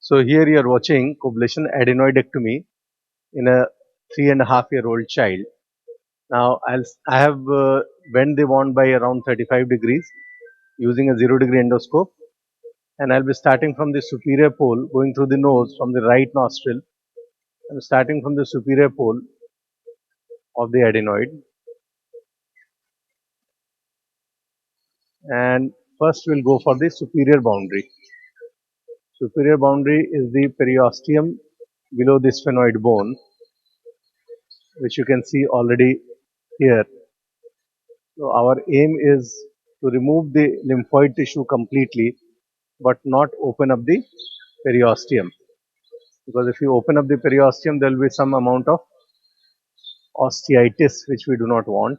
So here you are watching coblation adenoidectomy in a 3.5-year-old child. Now I have bent the wand by around 35 degrees using a 0-degree endoscope, and I'll be starting from the superior pole, going through the nose from the right nostril. I'm starting from the superior pole of the adenoid, and first we'll go for the superior boundary. Superior boundary is the periosteum below the sphenoid bone, which you can see already here. So our aim is to remove the lymphoid tissue completely, but not open up the periosteum. Because if you open up the periosteum, there will be some amount of osteitis, which we do not want.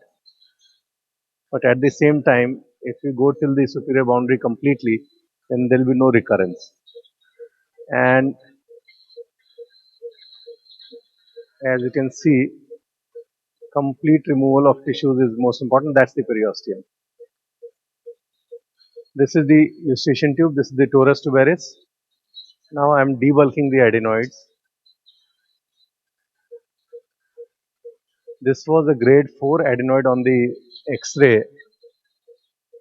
But at the same time, if we go till the superior boundary completely, then there will be no recurrence. And as you can see, complete removal of tissues is most important. That's the periosteum. This is the eustachian tube. This is the torus tuberis. Now I am debulking the adenoids. This was a grade 4 adenoid on the X-ray,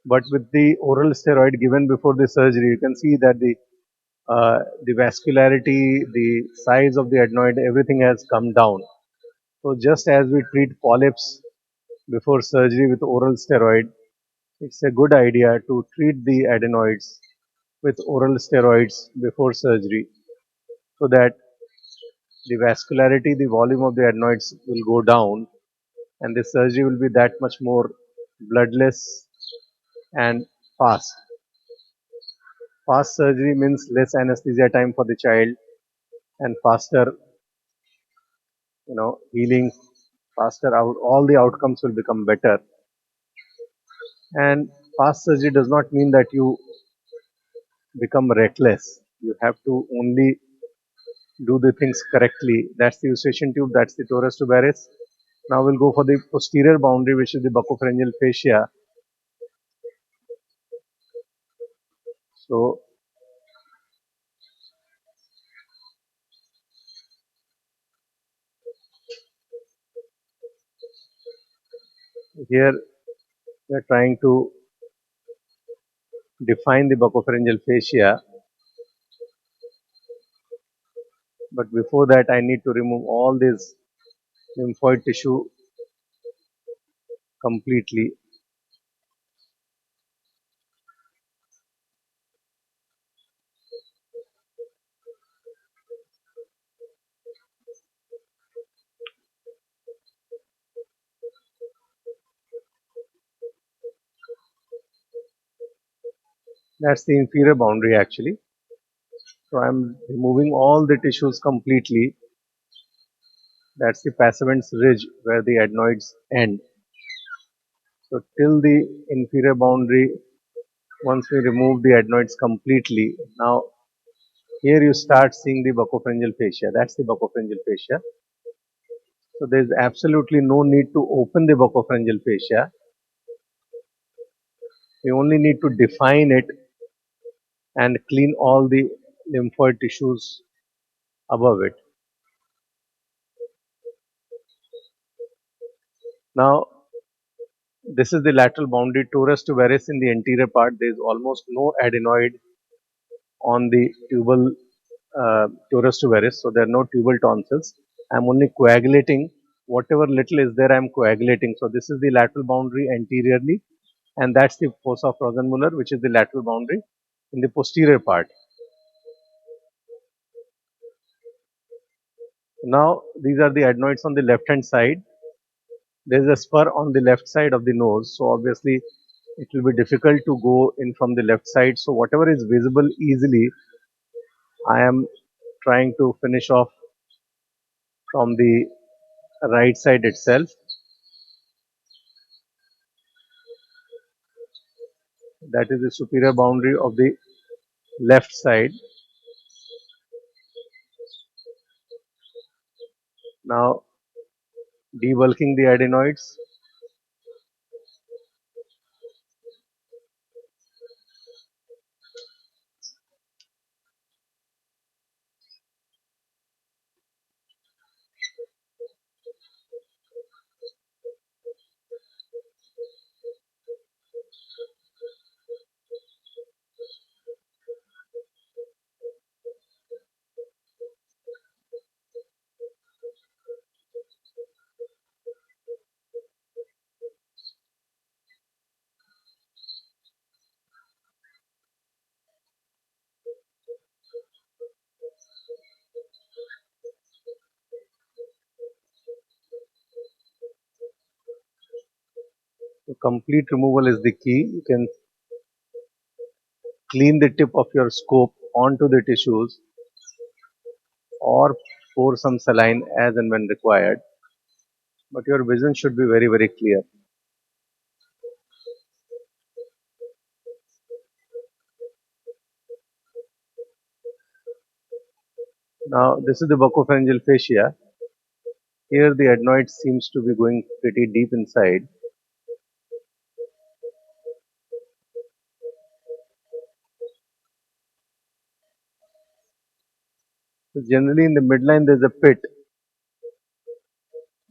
but with the oral steroid given before the surgery, you can see that the vascularity, the size of the adenoid, everything has come down. So just as we treat polyps before surgery with oral steroid, it's a good idea to treat the adenoids with oral steroids before surgery, so that the vascularity, the volume of the adenoids will go down, and the surgery will be that much more bloodless and fast. Fast surgery means less anesthesia time for the child and faster, healing, faster out. All the outcomes will become better. And fast surgery does not mean that you become reckless. You have to only do the things correctly. That's the eustachian tube. That's the torus tuberis. Now we'll go for the posterior boundary, which is the buccopharyngeal fascia. So here we are trying to define the buccopharyngeal fascia. But before that, I need to remove all this lymphoid tissue completely. That's the inferior boundary actually. So I'm removing all the tissues completely. That's the passavant's ridge where the adenoids end. So till the inferior boundary, once we remove the adenoids completely, now here you start seeing the buccopharyngeal fascia. That's the buccopharyngeal fascia. So there is absolutely no need to open the buccopharyngeal fascia. We only need to define it and clean all the lymphoid tissues above it. Now, this is the lateral boundary torus tuberis in the anterior part. There is almost no adenoid on the tubal torus tuberis, so there are no tubal tonsils. I'm only coagulating whatever little is there. I'm coagulating. So this is the lateral boundary anteriorly, and that's the fossa of Rosenmuller, which is the lateral boundary in the posterior part. Now these are the adenoids on the left hand side. There is a spur on the left side of the nose, so obviously it will be difficult to go in from the left side. So whatever is visible easily, I am trying to finish off from the right side itself. That is the superior boundary of the left side. Now debulking the adenoids. complete removal is the key. You can clean the tip of your scope onto the tissues or pour some saline as and when required. But your vision should be very, very clear. Now, this is the buccopharyngeal fascia. Here, the adenoid seems to be going pretty deep inside. So generally, in the midline, there's a pit.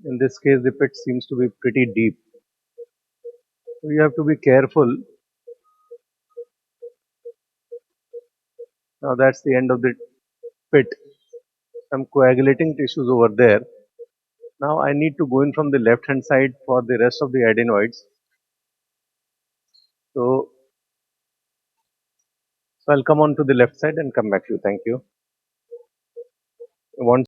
In this case, the pit seems to be pretty deep. So you have to be careful. Now, that's the end of the pit. Some coagulating tissues over there. Now, I need to go in from the left hand side for the rest of the adenoids. So, I'll come on to the left side and come back to you. Thank you. Want